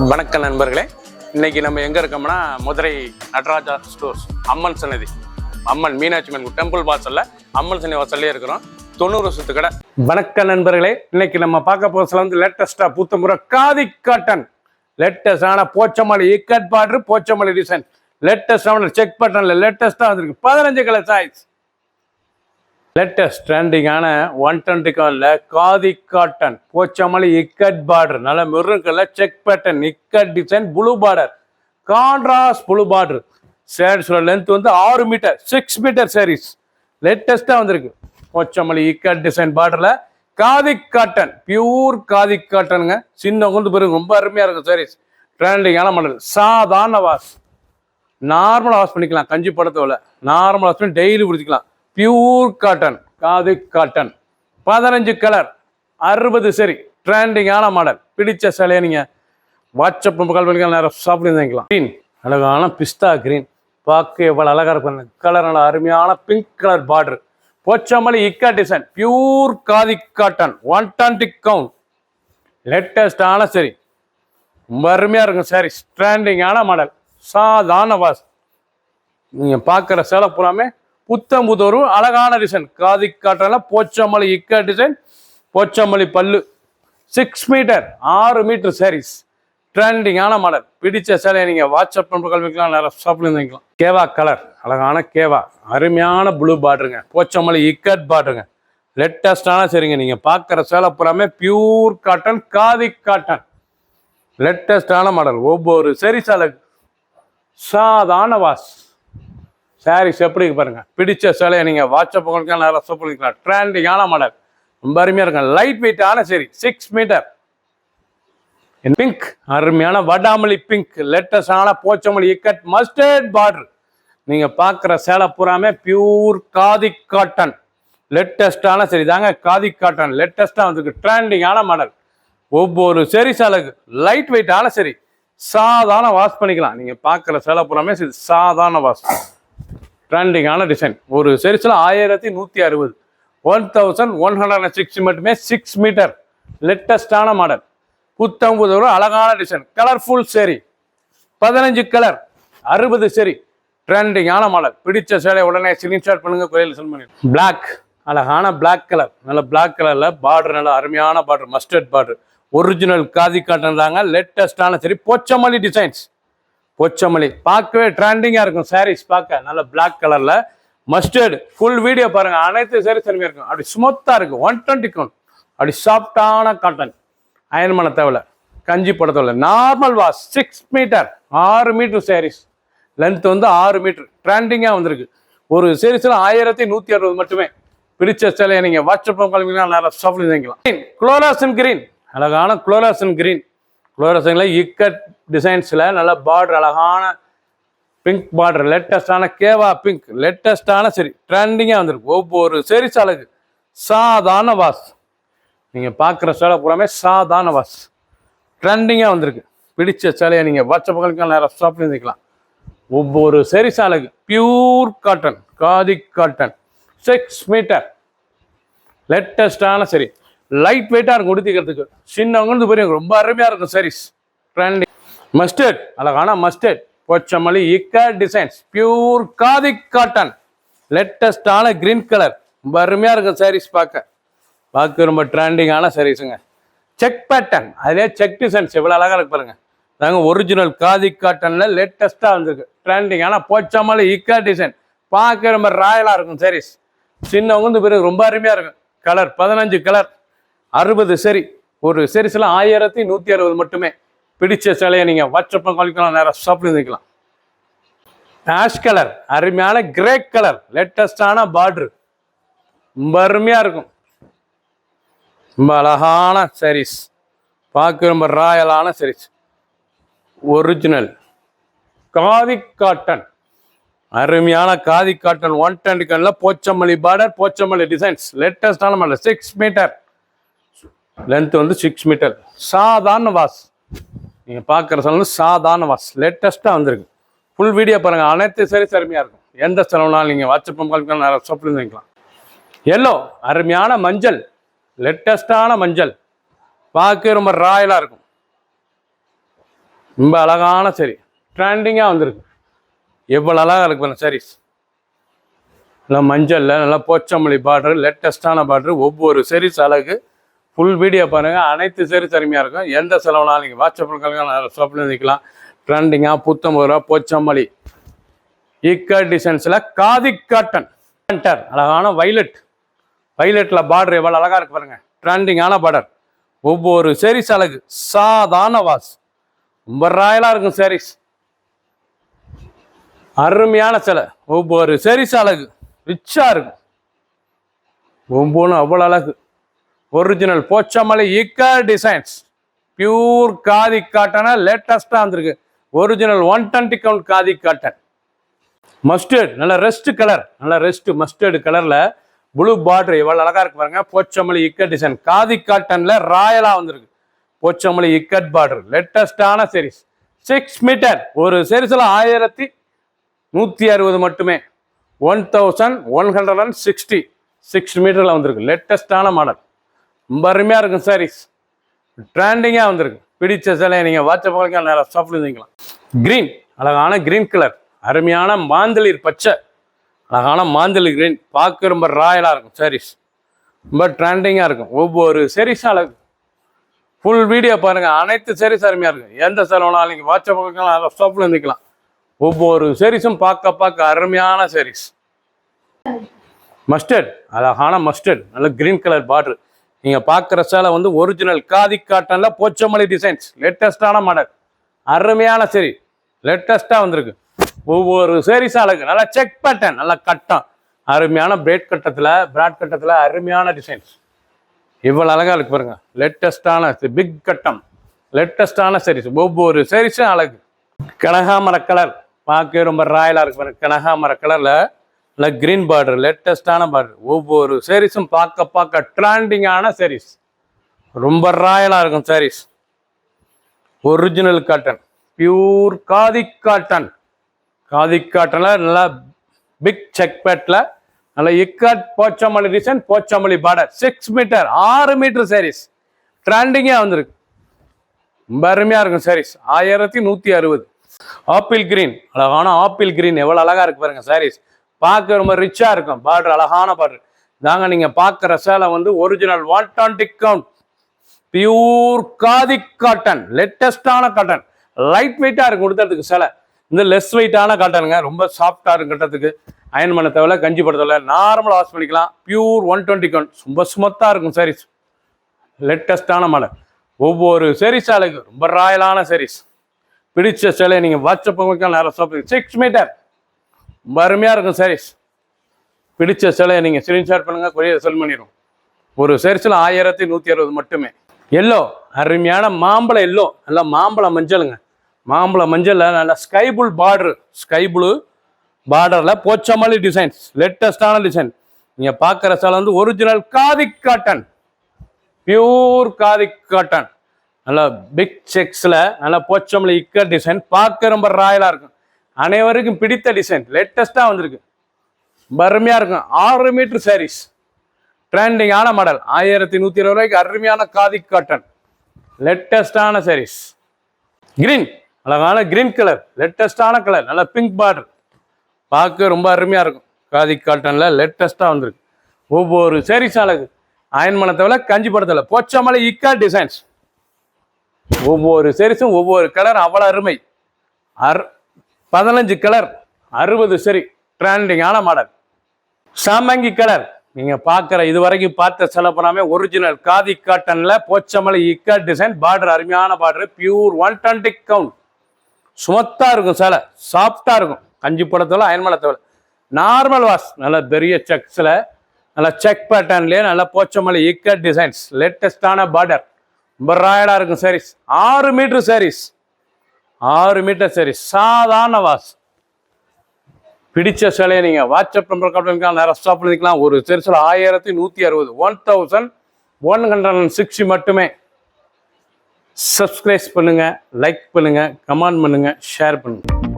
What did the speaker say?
வணக்கம் நண்பர்களே, இன்னைக்கு நம்ம எங்க இருக்கோம்னா மதுரை நடராஜா ஸ்டோர்ஸ் அம்மன் சன்னதி, அம்மன் மீனாட்சி அம்மன் டெம்பிள் வாசல்ல அம்மன் சன்னதி வாசல்லே இருக்கிறோம். 90 வருஷத்து கடை. வணக்கம் நண்பர்களே, இன்னைக்கு நம்ம பார்க்க போறதுல வந்து லேட்டஸ்டா புத்தமுறை காதி காட்டன் லேட்டஸ்டான போச்சமல்லி இக்கட் பார்டர் போச்சமல்லி டிசைன் லேட்டஸ்டான செக் பட்டன்ல லேட்டஸ்டா வந்திருக்கு. 15 கலர் சாய்ஸ் லேட்டஸ்ட் ட்ரெண்டிங்கான 120 கலர்ல காதி காட்டன் போச்சமல்லி இக்கட் பார்டர் நல்ல maroon colour check pattern ikat design blue border contrast blue border சாரீஸோட லென்த் வந்து 6 மீட்டர் 6 மீட்டர் சாரீஸ் லேட்டஸ்டா வந்திருக்கு. போச்சமல்லி இக்கட் டிசைன் பார்டர்ல காதி காட்டன் பியூர் காதி காட்டனுங்க. சின்ன கொண்டு பிறகு ரொம்ப அருமையா இருக்கும் சாரீஸ். ட்ரெண்டிங்கான மாடல் சாதாரண வாஷ் நார்மலாக வாஷ் பண்ணிக்கலாம். கஞ்சி படத்தோட நார்மலாக வாஷ் பண்ணி டெய்லி குடிச்சிக்கலாம். Pure cotton khadi cotton 15 colour 60 சரி ட்ரெண்டிங்கான மாடல். பிடிச்ச சிலையை நீங்கள் வாட்ஸ்அப் கால் பண்ணிக்கலாம், நேரம் சாப்பிட்டு வாங்கிக்கலாம். க்ரீன் அழகான பிஸ்தா க்ரீன் பார்க்க எவ்வளோ அழகாக இருக்கும். கலர் நல்லா அருமையான pink colour border Pochampally ikat design pure khadi cotton 120 count லேட்டஸ்டான சரி ரொம்ப அருமையாக இருக்கும் சாரீஸ். ட்ரெண்டிங்கான மாடல் சாதாரண வாஸ். நீங்கள் பார்க்குற சேலை பூராமே புத்தம் புதொரு அழகான டிசைன் காதி காட்டல போச்சமல்லி இக்கா டிசைன் போச்சமல்லி பல்லு 6 மீட்டர் 6 மீட்டர் சாரீஸ் ட்ரெண்டிங்கான மாடல். பிடிச்ச சேலையை நீங்கள் வாட்ஸ்அப் கல்விக்கலாம், நேரம் சாப்பிட்டு கேவா கலர் அழகான கேவா அருமையான ப்ளூ பார்டருங்க போச்சமல்லி இக்கட் பார்டருங்க லேட்டஸ்டான சரிங்க. நீங்கள் பார்க்குற சேலை பூராமே பியூர் காட்டன் காதி காட்டன் லேட்டஸ்டான மாடல். ஒவ்வொரு சரி சேலை சாதாரண வாஸ் சாரீஸ் எப்படி பாருங்க. பிடிச்ச சேலையை நீங்கள் வாட்ஸ்அப் நேரம் சாப்பிட்டுக்கலாம். ட்ரெண்டிங்கான மாடல் ரொம்ப அருமையாக இருக்கும். லைட் வெயிட்டான சரி 6 மீட்டர் பிங்க் அருமையான வடாமல்லி பிங்க் லேட்டஸ்டான போச்சமல்லி இக்கட் மஸ்டர்ட் பார்டர். நீங்கள் பார்க்குற சேலை பூராமே பியூர் காதி காட்டன் லேட்டஸ்டான சரி தாங்க. காதி காட்டன் லேட்டஸ்டாக வந்துருக்கு. ட்ரெண்டிங்கான மாடல். ஒவ்வொரு சரி சேலைக்கு லைட் வெயிட்டான சரி சாதாரண வாஷ் பண்ணிக்கலாம். நீங்கள் பார்க்குற சேலை பூராமே சரி சாதாரண வாஷ் ட்ரெண்டிங்கான டிசைன். ஒரு சரிசில் 1160 1160 மட்டுமே 6 மீட்டர் லேட்டஸ்டான மாடல். புத்தம்புது ஒரு அழகான டிசைன் கலர்ஃபுல் சரி 15 கலர் 60 சரி ட்ரெண்டிங்கான மாடல். பிடிச்ச சேலை உடனே ஸ்கிரீன்ஷாட் பண்ணுங்க. கோயில் சென்ட் பண்ணி பிளாக் அழகான பிளாக் கலர் நல்ல பிளாக் கலர்ல பார்டர் நல்ல அருமையான border mustard border original khadi cotton தாங்க. லேட்டஸ்டான சரி போச்சமல்லி டிசைன்ஸ் போச்சமல்லி பார்க்கவே ட்ரெண்டிங்காக இருக்கும். சாரீஸ் பார்க்க நல்ல பிளாக் கலரில் மஸ்டர்டு ஃபுல் வீடியோ பாருங்கள். அனைத்து சாரீஸ் அருமையாக இருக்கும். அப்படி ஸ்மூத்தாக இருக்கும். 120 கவுண்ட் அப்படி சாஃப்டான காட்டன் அயன் பண்ண தேவையில்ல கஞ்சி போட தேவையில்ல. Normal wash 6 metre 6 metre sarees length வந்து 6 மீட்டர் ட்ரெண்டிங்காக வந்திருக்கு. ஒரு சாரீஸில் 1160 மட்டுமே. பிடிச்ச சேலையை நீங்கள் வாட்ஸ்அப் கால்விங்கன்னா நேரம் சாப்பிட்டு வாங்கிக்கலாம். குளோராசன் கிரீன் அழகான குளோராசன் கிரீன் குளோராசனில் இக்கட் டிசைன்ஸில் நல்ல பார்டர் அழகான பிங்க் பார்டர் லேட்டஸ்டான கேவா பிங்க் லேட்டஸ்டான சரி ட்ரெண்டிங்காக வந்திருக்கு. ஒவ்வொரு சரி சேலைக்கு சாதாரண வாஷ். நீங்கள் பார்க்குற சேலை பூராமே சாதாரண வாஷ் ட்ரெண்டிங்காக வந்திருக்கு. பிடிச்ச சேலையை நீங்கள் வாட்ஸ்அப் கால்விக்கலாம், நேரம் சாப்பிட்டு இருந்துக்கலாம். ஒவ்வொரு சரி சேலைக்கு pure cotton khadi cotton 6 metre லேட்டஸ்டான சரி லைட் வெயிட்டாக இருக்கும். உடுத்திக்கிறதுக்கு சின்னவங்க பெரிய ரொம்ப அருமையாக இருக்கும் சாரீஸ். ட்ரெண்டிங் மஸ்டர்ட் அழகான mustard Pochampally ikat designs pure khadi cotton லேட்டஸ்டான கிரீன் கலர் ரொம்ப அருமையாக இருக்கும் சாரீஸ். பார்க்க ரொம்ப ட்ரெண்டிங்கான சாரீஸுங்க. செக் பேட்டர்ன் அதிலே செக் டிசைன்ஸ் எவ்வளோ அழகாக இருக்கு பாருங்க. தாங்க ஒரிஜினல் காதி காட்டனில் லேட்டஸ்ட்டாக வந்திருக்கு. ட்ரெண்டிங்கான போச்சமல்லி இக்கட் டிசைன் பார்க்க ரொம்ப ராயலாக இருக்கும் சாரீஸ். சின்னவங்க பிறகு ரொம்ப அருமையாக இருக்கும். கலர் 15 கலர் 60 சரி ஒரு சரிசில் 1160 மட்டுமே. பிடிச்ச சேலையை நீங்கள் வாட்ஸ்அப் காலிக்கலாம், நேரம் சாப்பிட்டு இருந்துக்கலாம். ஆஷ் கலர் அருமையான கிரே கலர் லேட்டஸ்டான பார்டர் ரொம்ப அருமையாக இருக்கும். ரொம்ப அழகான சாரீஸ் பார்க்க ரொம்ப ராயலான சாரீஸ். ஒரிஜினல் காதி காட்டன் அருமையான காதி காட்டன் 120 கல்ல போச்சமல்லி பார்டர் போச்சமல்லி டிசைன்ஸ் லேட்டஸ்டான மாடல் 6 மீட்டர் லென்த் வந்து 6 மீட்டர் சாதாரண வாஷ். நீங்கள் பார்க்குற செலவு சாதாரண வாஷ் லேட்டஸ்ட்டாக வந்திருக்கு. ஃபுல் வீடியோ பாருங்கள். அனைத்து சரி அருமையாக இருக்கும். எந்த செலவுனாலும் நீங்கள் வாட்ஸ்அப் கால்விக்கலாம், நேரம் சாப்பிட்டு வாங்கிக்கலாம். எல்லோ அருமையான மஞ்சள் லேட்டஸ்டான மஞ்சள் பார்க்க ரொம்ப ராயலாக இருக்கும். ரொம்ப அழகான சரி, ட்ரெண்டிங்காக வந்திருக்கு. எவ்வளோ அழகாக இருக்கு பாருங்க சாரீஸ். நல்லா மஞ்சளில் நல்லா போச்சமல்லி பார்டர், லேட்டஸ்டான பார்டர். ஒவ்வொரு சாரீஸ் அழகு. ஃபுல் வீடியோ பாருங்கள். அனைத்து சாரீஸ் அருமையாக இருக்கும். எந்த செலவுனாலும் நீங்கள் வாட்ஸ்அப்பில் ஷாப்பில் நிற்கலாம். ட்ரெண்டிங்காக புத்தம்பது ரூபா போச்சமல்லி ஈக்கட் டிசைன்ஸில் காதி காட்டன் அழகான வைலட்டில் பார்டர் எவ்வளோ அழகாக இருக்கு பாருங்க. ட்ரெண்டிங்கான பார்டர். ஒவ்வொரு சாரீஸ் அழகு. சாதாரண வாஸ் ரொம்ப ராயலாக இருக்கும் சாரீஸ். அருமையான சிலை. ஒவ்வொரு சாரீஸ் அழகு ரிச்சா இருக்கும். ஒவ்வொன்றும் அவ்வளோ அழகு. Original Pochampally ikat designs, pure khadi காட்டனா லேட்டஸ்டாக வந்திருக்கு. Original 120 count khadi cotton. Mustard நல்ல ரெஸ்ட் கலர், நல்ல ரெஸ்ட் மஸ்டர்டு கலர்ல ப்ளூ பார்டர் எவ்வளவு அழகா இருக்கு பாருங்க. போச்சமல்லி இக்கட் டிசைன் காதி காட்டன்ல ராயலா வந்திருக்கு. போச்சமல்லி இக்கட் பார்டர் லேட்டஸ்டான சீரிஸ். 6 மீட்டர் ஒரு சீரிஸ்ல 1160 மட்டுமே. 1160 6 மீட்டர்ல வந்திருக்கு. லேட்டஸ்டான மாடல். ரொம்ப அருமையா இருக்கும் சாரீஸ். ட்ரெண்டிங்கா வந்திருக்கு. பிடிச்ச சிலையை நீங்க வாட்ஸ்அப் நேரம் சாப்பிடுவீங்களாம். கிரீன் அழகான கிரீன் கலர், அருமையான மாந்தளிர் பச்சை, அழகான மாந்தளிர் கிரீன். பார்க்க ரொம்ப ராயலாக இருக்கும் சாரீஸ். ரொம்ப ட்ரெண்டிங்காக இருக்கும். ஒவ்வொரு சாரீஸும் அழகு. ஃபுல் வீடியோ பாருங்கள். அனைத்து சாரீஸ் அருமையாக இருக்கும். எந்த செலவுனாலும் நீங்கள் வாட்ஸ்அப் ஷாப்பில் இருந்துக்கலாம். ஒவ்வொரு சாரீஸும் பார்க்க அருமையான சாரீஸ். மஸ்டர்ட் அழகான மஸ்டர்ட் நல்ல கிரீன் கலர் பார்டர். நீங்கள் பார்க்குற சேலை வந்து ஒரிஜினல் காதி காட்டனில் போச்சமல்லி டிசைன்ஸ் லேட்டஸ்டான மாடல். அருமையான சரி லேட்டஸ்ட்டாக வந்திருக்கு. ஒவ்வொரு சாரீஸும் அழகு. நல்லா செக் பேட்டர்ன், நல்லா கட்டம், அருமையான பிராட் கட்டத்தில் அருமையான டிசைன்ஸ். இவ்வளோ அழகாக இருக்கு பாருங்க. லேட்டஸ்டான பிக் கட்டம், லேட்டஸ்டான சாரீஸ். ஒவ்வொரு சாரீஸும் அழகு. கனகாமர கலர் பார்க்க ரொம்ப ராயலாக இருக்கு பாருங்க. கனகாமர கலரில் நல்லா கிரீன் பார்டர், லேட்டஸ்டான பார்டர். ஒவ்வொரு சாரீஸும் பார்க்க ட்ரெண்டிங்கான சாரீஸ். ரொம்ப ராயலாக இருக்கும் sarees. Original cotton, pure khadi cotton. Khadi காட்டனில் நல்லா பிக் செக் பேட்டில் நல்லா ikat Pochampally design, Pochampally border. 6 metre 6 metre sarees. ட்ரெண்டிங்காக வந்திருக்கு. ரொம்ப அருமையாக இருக்கும் சாரீஸ். 1160. ஆப்பிள் கிரீன் அழகான ஆப்பிள் கிரீன் எவ்வளோ அழகாக இருக்கு பாருங்க சாரீஸ். பார்க்க ரொம்ப ரிச்சாக இருக்கும். பார்டர் அழகான பார்டர் தாங்க. நீங்கள் பார்க்குற சேலை வந்து original 120 count pure khadi cotton, லேட்டஸ்டான காட்டன். லைட் வெயிட்டாக இருக்கும் கொடுத்ததுக்கு சேலை. இந்த லெஸ் வெயிட்டான காட்டனுங்க. ரொம்ப சாஃப்டாக இருக்கும் கட்டத்துக்கு. அயன் பண்ண தேவையில்ல, கஞ்சி பட தேவையில்ல, நார்மலாக வாஷ் பண்ணிக்கலாம். பியூர் 120 கவுண்ட் ரொம்ப ஸ்மூத்தாக இருக்கும் சாரீஸ். லேட்டஸ்டான மாடல். ஒவ்வொரு சாரீஸ் அழகு. ரொம்ப ராயலான சாரீஸ். பிடிச்ச சேலையை நீங்கள் வாட்ஸ்அப் நேரம் சாப்பிடுங்க. 6 மீட்டர் ரொம்ப அருமையாக இருக்கும் சாரீஸ். பிடிச்ச சேலையை நீங்கள் ஸ்க்ரீன்ஷாட் பண்ணுங்கள், கொரியர் செல் பண்ணிடும். ஒரு சாரீஸில் 1160 மட்டுமே. எல்லோ அருமையான மாம்பழ எல்லோ, நல்லா மாம்பழ மஞ்சளுங்க. மாம்பழ மஞ்சளில் நல்ல sky blue border, sky blue பார்டரில் போச்சமல்லி டிசைன்ஸ், லேட்டஸ்டான டிசைன். நீங்கள் பார்க்குற சேலை வந்து original khadi cotton, pure khadi cotton. நல்லா பிக் செக்ஸில் நல்லா போச்சமல்லி இக்கட் டிசைன். பார்க்க ரொம்ப ராயலாக இருக்கும். அனைவருக்கும் பிடித்த டிசைன். லேட்டஸ்ட்டாக வந்திருக்கு. ரொம்ப அருமையாக இருக்கும். 6 மீட்டர் சாரீஸ். ட்ரெண்டிங்கான மாடல். 1120 ரூபாய்க்கு அருமையான காதி காட்டன், லேட்டஸ்டான சாரீஸ். கிரீன் அழகான கிரீன் கலர், லேட்டஸ்டான கலர். நல்லா பிங்க் பார்டர். பார்க்க ரொம்ப அருமையாக இருக்கும். காதி காட்டனில் லேட்டஸ்ட்டாக வந்திருக்கு. ஒவ்வொரு சாரீஸ் அழகு. அயன் பண்ண தேவையில்ல, கஞ்சி பட தேவையில்ல. போச்சமல்லி இக்கட் டிசைன்ஸ். ஒவ்வொரு சாரீஸும் ஒவ்வொரு கலர் அவ்வளோ அருமை. 15 கலர் 60 சரி. ட்ரெண்டிங்கான மாடல். சாமங்கி கலர் நீங்கள் பார்க்குற இது வரைக்கும் பார்த்த செலவு பண்ணாமல் ஒரிஜினல் காதி காட்டனில் போச்சமல்லி இக்கட் டிசைன். பார்டர் அருமையான பார்டர். Pure 120 count. சுமத்தாக இருக்கும் சேலை. சாஃப்டாக இருக்கும். கஞ்சி படத்தில் அயன் பண்ண தேவை. Normal wash. நல்ல பெரிய செக்ஸில் நல்லா செக் பேட்டர்ன்லேயே நல்லா போச்சமல்லி இக்கட் டிசைன்ஸ், லேட்டஸ்டான பார்டர். ரொம்ப ராயலாக இருக்கும் சாரீஸ். 6 மீட்டர் சாரீஸ். 6 மீட்டர் சாரீஸ். சாதாரண வாஷ். பிடிச்ச சேலையை நீங்கள் வாட்ஸ்அப் நம்பர் கால் பண்ணிக்கலாம். நேரம் ஸ்டாப் பண்ணிக்கலாம். ஒரு சாரீஸில் 1160, 1160 மட்டுமே. சப்ஸ்கிரைப் பண்ணுங்கள், லைக் பண்ணுங்கள், கமெண்ட் பண்ணுங்கள், ஷேர் பண்ணுங்கள்.